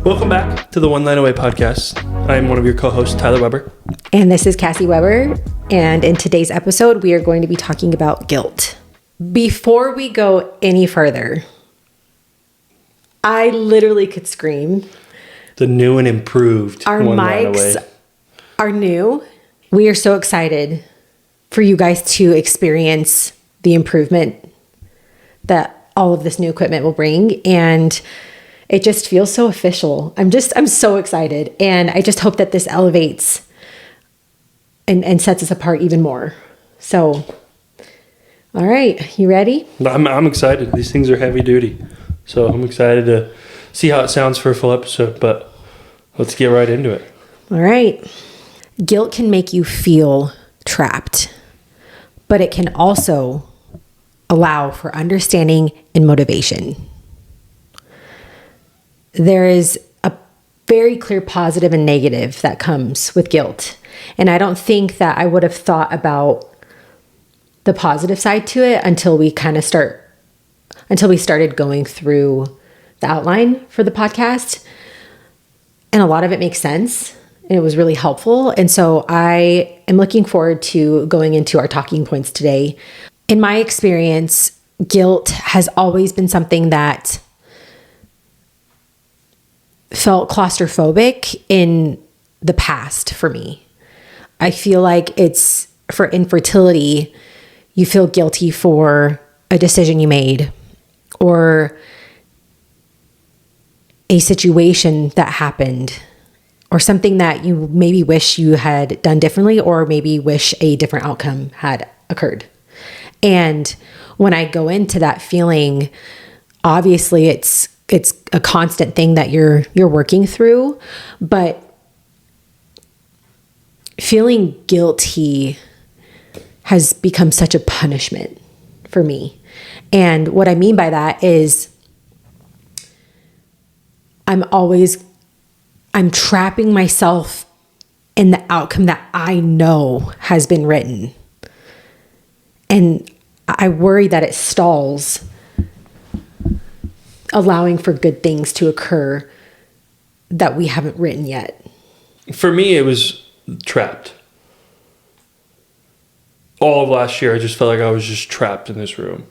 Welcome back to the One Line Away podcast. I am one of your co-hosts, Tyler Weber. And this is Cassie Weber. And in today's episode, we are going to be talking about guilt. Before we go any further, I literally could scream. The new and improved Our One Line Away. mics are new. We are so excited for you guys to experience the improvement that all of this new equipment will bring. And it just feels so official. I'm so excited. And I just hope that this elevates and sets us apart even more. So, all right, you ready? I'm excited. These things are heavy duty. So I'm excited to see how it sounds for a full episode, but let's get right into it. All right. Guilt can make you feel trapped, but it can also allow for understanding and motivation. There is a very clear positive and negative that comes with guilt. And I don't think that I would have thought about the positive side to it until we started going through the outline for the podcast. And a lot of it makes sense. And it was really helpful. And so I am looking forward to going into our talking points today. In my experience, guilt has always been something that felt claustrophobic in the past for me. I feel like it's for infertility, you feel guilty for a decision you made or a situation that happened or something that you maybe wish you had done differently or maybe wish a different outcome had occurred. And when I go into that feeling, obviously it's a constant thing that you're working through, but feeling guilty has become such a punishment for me. And what I mean by that is I'm trapping myself in the outcome that I know has been written. And I worry that it stalls allowing for good things to occur that we haven't written yet. For me, it was trapped. All of last year, I just felt like I was just trapped in this room.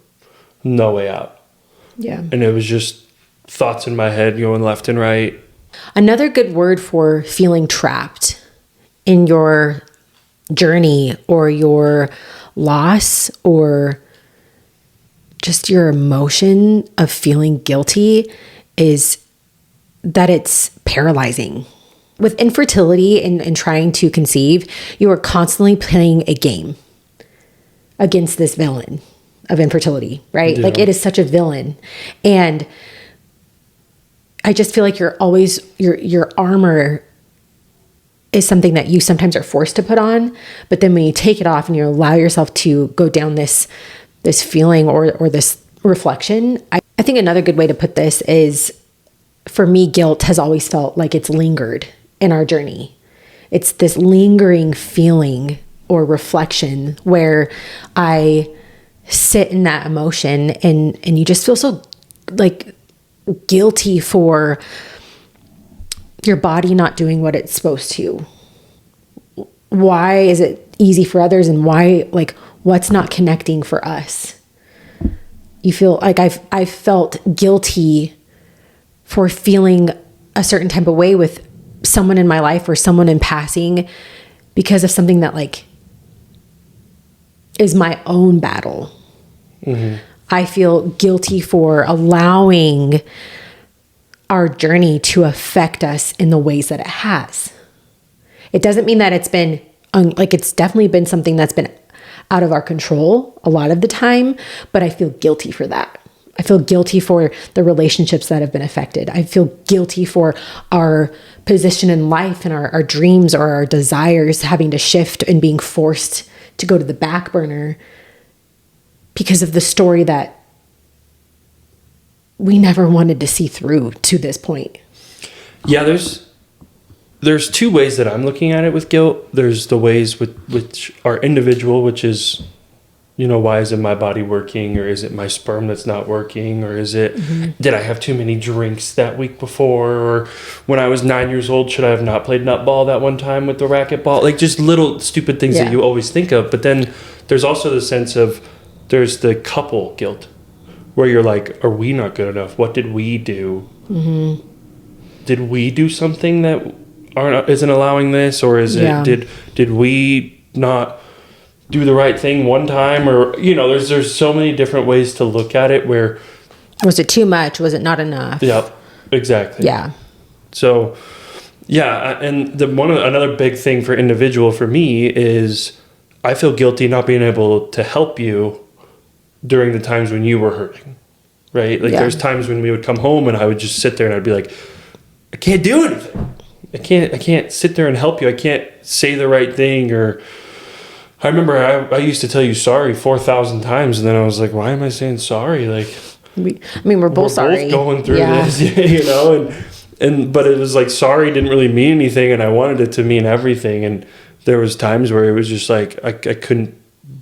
No way out. Yeah. And it was just thoughts in my head going left and right. Another good word for feeling trapped in your journey or your loss or just your emotion of feeling guilty is that it's paralyzing. With infertility and trying to conceive, you are constantly playing a game against this villain of infertility, right? Yeah. Like it is such a villain. And I just feel like you're always, your armor is something that you sometimes are forced to put on. But then when you take it off and you allow yourself to go down this feeling or this reflection, I think another good way to put this is, for me, guilt has always felt like it's lingered in our journey. It's this lingering feeling or reflection where I sit in that emotion and you just feel so like guilty for your body not doing what it's supposed to. Why is it easy for others and why, like, what's not connecting for us? You feel like I've felt guilty for feeling a certain type of way with someone in my life or someone in passing because of something that like is my own battle. Mm-hmm. I feel guilty for allowing our journey to affect us in the ways that it has. It doesn't mean that it's been it's definitely been something that's been out of our control a lot of the time, but I feel guilty for that. I feel guilty for the relationships that have been affected. I feel guilty for our position in life and our dreams or our desires having to shift and being forced to go to the back burner because of the story that we never wanted to see through to this point. Yeah, there's two ways that I'm looking at it with guilt. There's the ways which are individual, which is why isn't my body working, or is it my sperm that's not working, or is it, did I have too many drinks that week before, or when I was 9 years old, should I have not played nutball that one time with the racquetball? Like just little stupid things that you always think of. But then there's also the sense of, there's the couple guilt where you're like, are we not good enough? What did we do? Did we do something that isn't allowing this, or is it, did we not do the right thing one time, or there's so many different ways to look at it. Where was it too much? Was it not enough? Yeah, exactly. Yeah. So, and another big thing for me is I feel guilty not being able to help you during the times when you were hurting, right? Like there's times when we would come home and I would just sit there and I'd be like, I can't do anything. I can't sit there and help you. I can't say the right thing, or I remember I used to tell you sorry 4,000 times, and then I was like, why am I saying sorry? Like, we're both sorry. Both going through this, but it was like, sorry didn't really mean anything, and I wanted it to mean everything. And there was times where it was just like, I couldn't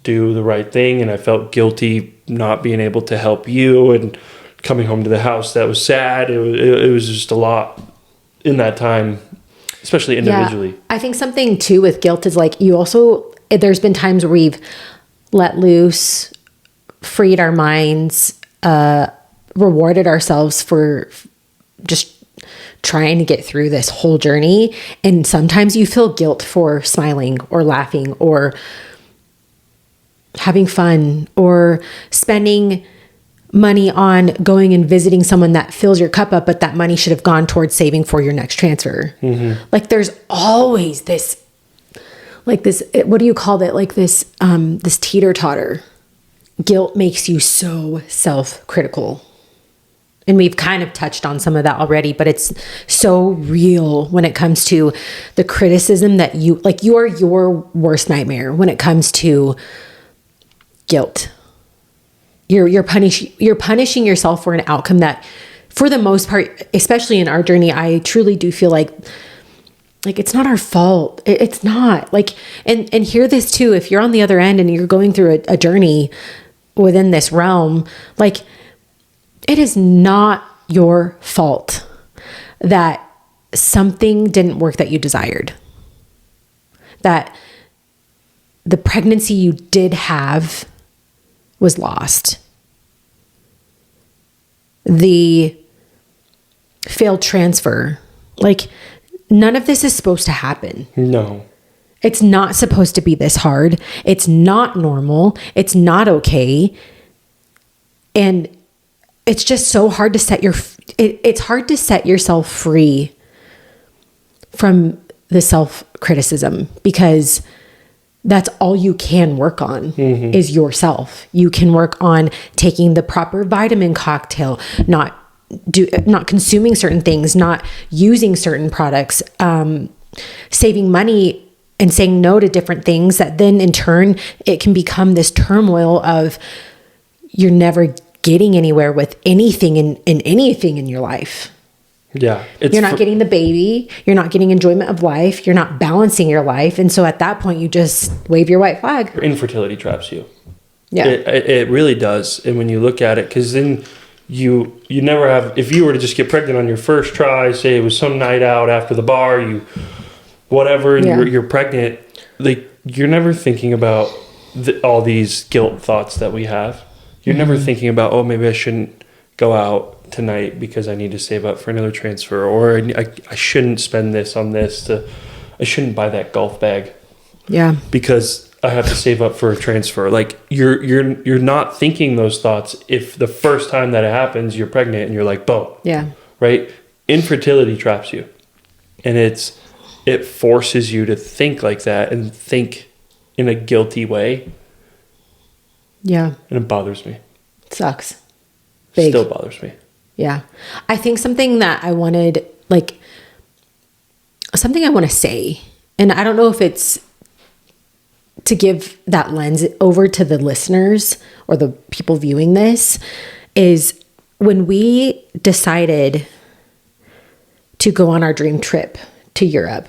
do the right thing, and I felt guilty not being able to help you, and coming home to the house, that was sad. It was just a lot in that time, especially individually. Yeah. I think something too with guilt is like, there's been times where we've let loose, freed our minds, rewarded ourselves for just trying to get through this whole journey. And sometimes you feel guilt for smiling or laughing or having fun or spending money on going and visiting someone that fills your cup up, but that money should have gone towards saving for your next transfer. Like there's always this, what do you call it? Like this teeter-totter. Guilt makes you so self-critical. And we've kind of touched on some of that already, but it's so real when it comes to the criticism that you are your worst nightmare when it comes to guilt. You're punishing yourself for an outcome that, for the most part, especially in our journey, I truly do feel like it's not our fault. It's not and hear this too. If you're on the other end and you're going through a journey within this realm, it is not your fault that something didn't work that you desired, that the pregnancy you did have was lost, the failed transfer. None of this is supposed to happen. No. It's not supposed to be this hard. It's not normal. It's not okay. And it's just so hard to it's hard to set yourself free from the self-criticism, because that's all you can work on is yourself. You can work on taking the proper vitamin cocktail, not consuming certain things, not using certain products, saving money and saying no to different things, that then in turn, it can become this turmoil of you're never getting anywhere with anything in anything in your life. Yeah. You're not getting the baby. You're not getting enjoyment of life. You're not balancing your life. And so at that point, you just wave your white flag. Infertility traps you. Yeah. It really does. And when you look at it, because then you never have, if you were to just get pregnant on your first try, say it was some night out after the bar, and you're pregnant, you're never thinking about all these guilt thoughts that we have. You're never thinking about, oh, maybe I shouldn't go out tonight because I need to save up for another transfer, or I shouldn't spend this on this, I shouldn't buy that golf bag. Yeah. Because I have to save up for a transfer. You're not thinking those thoughts if the first time that it happens, you're pregnant and you're like, boom. Yeah. Right? Infertility traps you. And it forces you to think like that and think in a guilty way. Yeah. And it bothers me. It sucks. Big. Still bothers me. Yeah. I think something that I wanted, something I want to say, and I don't know if it's to give that lens over to the listeners or the people viewing this, is when we decided to go on our dream trip to Europe,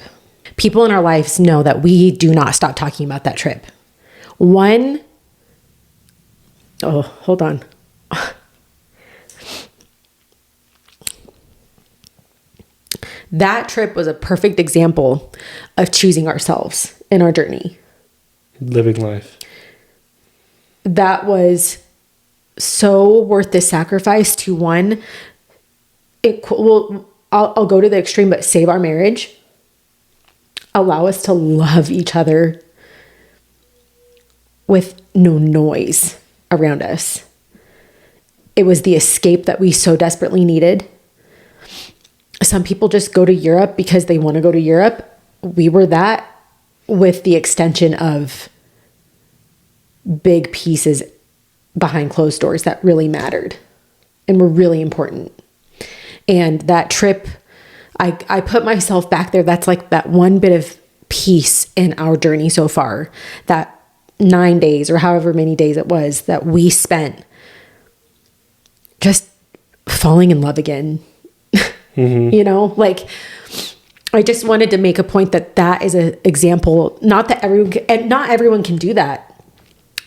people in our lives know that we do not stop talking about that trip. One, Oh, hold on. That trip was a perfect example of choosing ourselves in our journey. Living life. That was so worth the sacrifice to one, I'll go to the extreme, but save our marriage, allow us to love each other with no noise around us. It was the escape that we so desperately needed. Some people just go to Europe because they want to go to Europe. We were that with the extension of big pieces behind closed doors that really mattered and were really important. And that trip, I put myself back there. That's like that one bit of peace in our journey so far, that 9 days or however many days it was that we spent just falling in love again. You know, like I just wanted to make a point that is an example, not that everyone can do that.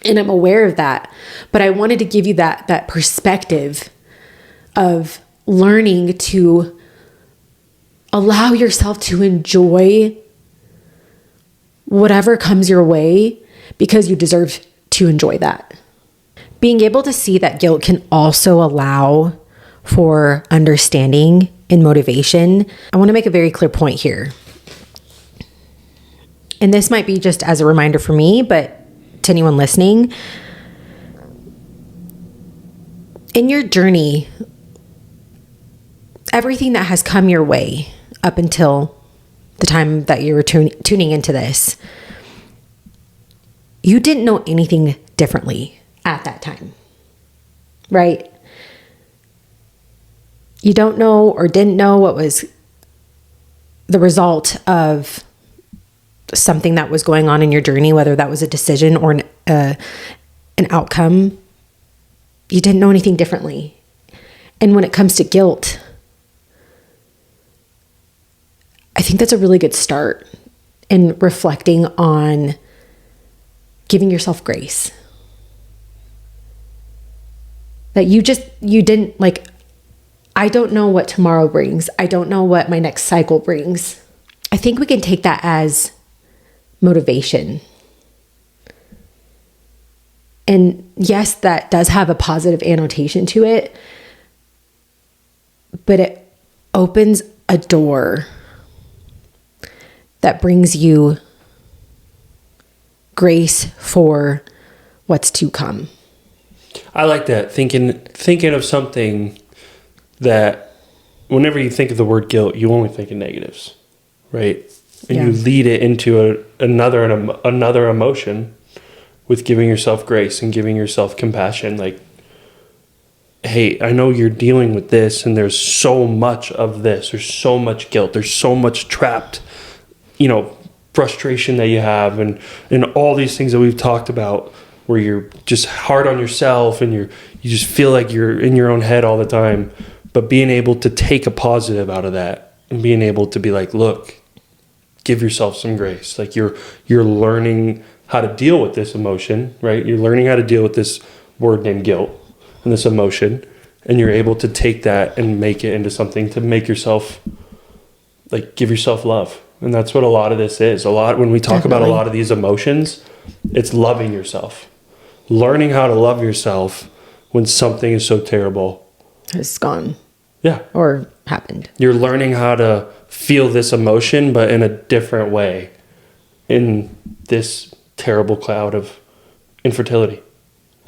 And I'm aware of that, but I wanted to give you that perspective of learning to allow yourself to enjoy whatever comes your way because you deserve to enjoy that. Being able to see that guilt can also allow for understanding and motivation. I want to make a very clear point here. And this might be just as a reminder for me, but to anyone listening, in your journey, everything that has come your way up until the time that you were tuning into this, you didn't know anything differently at that time, right? You don't know or didn't know what was the result of something that was going on in your journey, whether that was a decision or an outcome. You didn't know anything differently. And when it comes to guilt, I think that's a really good start in reflecting on giving yourself grace. That you didn't, like, I don't know what tomorrow brings. I don't know what my next cycle brings. I think we can take that as motivation. And yes, that does have a positive annotation to it, but it opens a door that brings you grace for what's to come. I like that. Thinking of something that whenever you think of the word guilt, you only think of negatives, right? And you lead it into another emotion with giving yourself grace and giving yourself compassion. Like, hey, I know you're dealing with this and there's so much of this. There's so much guilt. There's so much trapped, frustration that you have and all these things that we've talked about where you're just hard on yourself and you just feel like you're in your own head all the time. But being able to take a positive out of that and being able to be like, look, give yourself some grace. Like you're learning how to deal with this emotion, right? You're learning how to deal with this word named guilt and this emotion. And you're able to take that and make it into something to make yourself, like, give yourself love. And that's what a lot of this is. When we talk about a lot of these emotions, it's loving yourself. Learning how to love yourself when something is so terrible. It's gone. Yeah. Or happened. You're learning how to feel this emotion, but in a different way in this terrible cloud of infertility.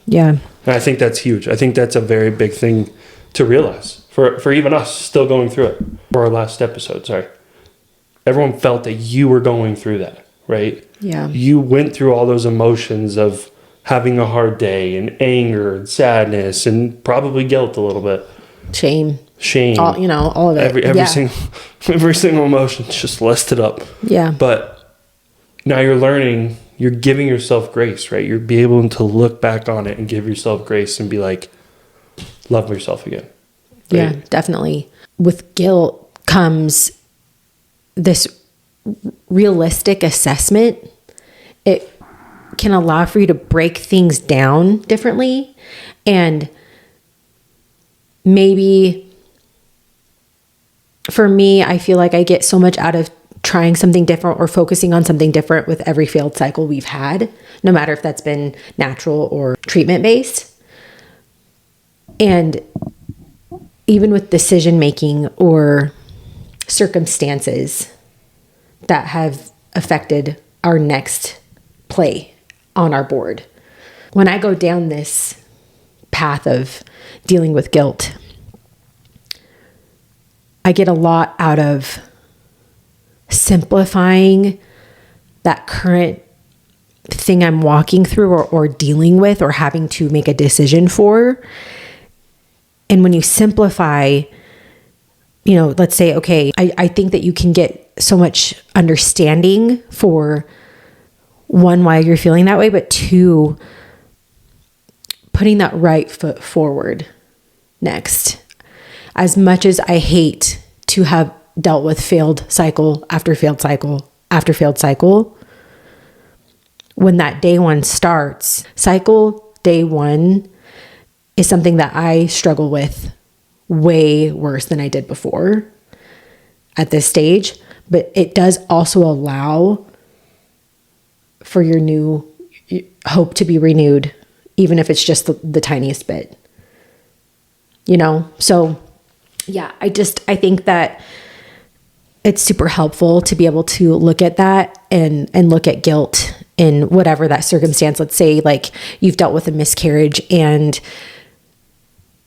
Yeah. And I think that's huge. I think that's a very big thing to realize for even us still going through it. For our last episode, sorry. Everyone felt that you were going through that, right? Yeah. You went through all those emotions of having a hard day and anger and sadness and probably guilt a little bit. Shame. All of it. Every single emotion just listed up. Yeah. But now you're giving yourself grace, right? You're be able to look back on it and give yourself grace and be like, love yourself again. Right? Yeah, definitely. With guilt comes this realistic assessment. It can allow for you to break things down differently. And maybe for me, I feel like I get so much out of trying something different or focusing on something different with every failed cycle we've had, no matter if that's been natural or treatment based. And even with decision making or circumstances that have affected our next play on our board. When I go down this path of dealing with guilt, I get a lot out of simplifying that current thing I'm walking through or dealing with or having to make a decision for. And when you simplify, let's say, okay, I think that you can get so much understanding for one, why you're feeling that way, but two, putting that right foot forward next. As much as I hate to have dealt with failed cycle after failed cycle after failed cycle, when that day one starts, cycle day one is something that I struggle with way worse than I did before at this stage. But it does also allow for your new hope to be renewed, even if it's just the tiniest bit, So yeah, I think that it's super helpful to be able to look at that and look at guilt in whatever that circumstance. Let's say like you've dealt with a miscarriage and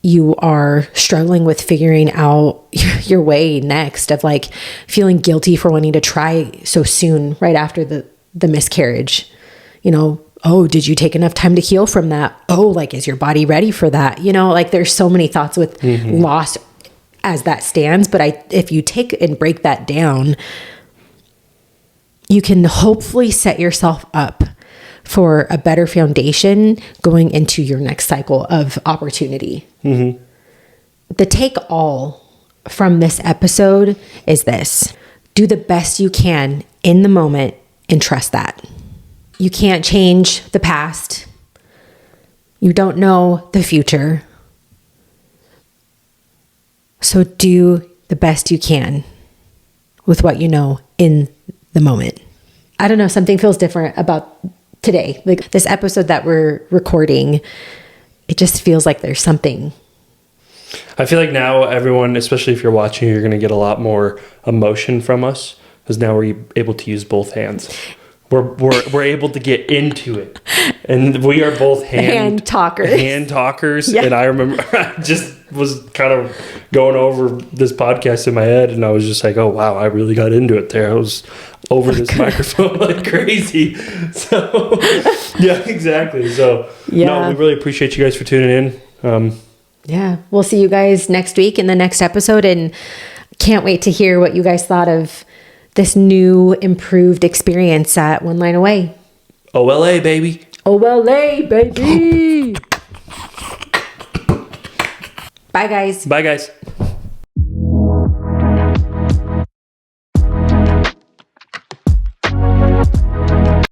you are struggling with figuring out your way next, of like feeling guilty for wanting to try so soon right after the miscarriage. Oh, did you take enough time to heal from that? Oh, like, is your body ready for that? Like there's so many thoughts with loss as that stands. But if you take and break that down, you can hopefully set yourself up for a better foundation going into your next cycle of opportunity. Mm-hmm. The take all from this episode is this: do the best you can in the moment and trust that. You can't change the past. You don't know the future. So do the best you can with what you know in the moment. I don't know, something feels different about today. Like this episode that we're recording, it just feels like there's something. I feel like now everyone, especially if you're watching, you're going to get a lot more emotion from us because now we're able to use both hands. We're able to get into it, and we are both hand talkers. Yeah. And I remember I just was kind of going over this podcast in my head, and I was just like, oh wow, I really got into it there. I was over this microphone like crazy. So yeah, exactly. So no, we really appreciate you guys for tuning in. Yeah, we'll see you guys next week in the next episode, and can't wait to hear what you guys thought of this new improved experience at One Line Away. OLA, baby. OLA, baby. Bye, guys. Bye, guys.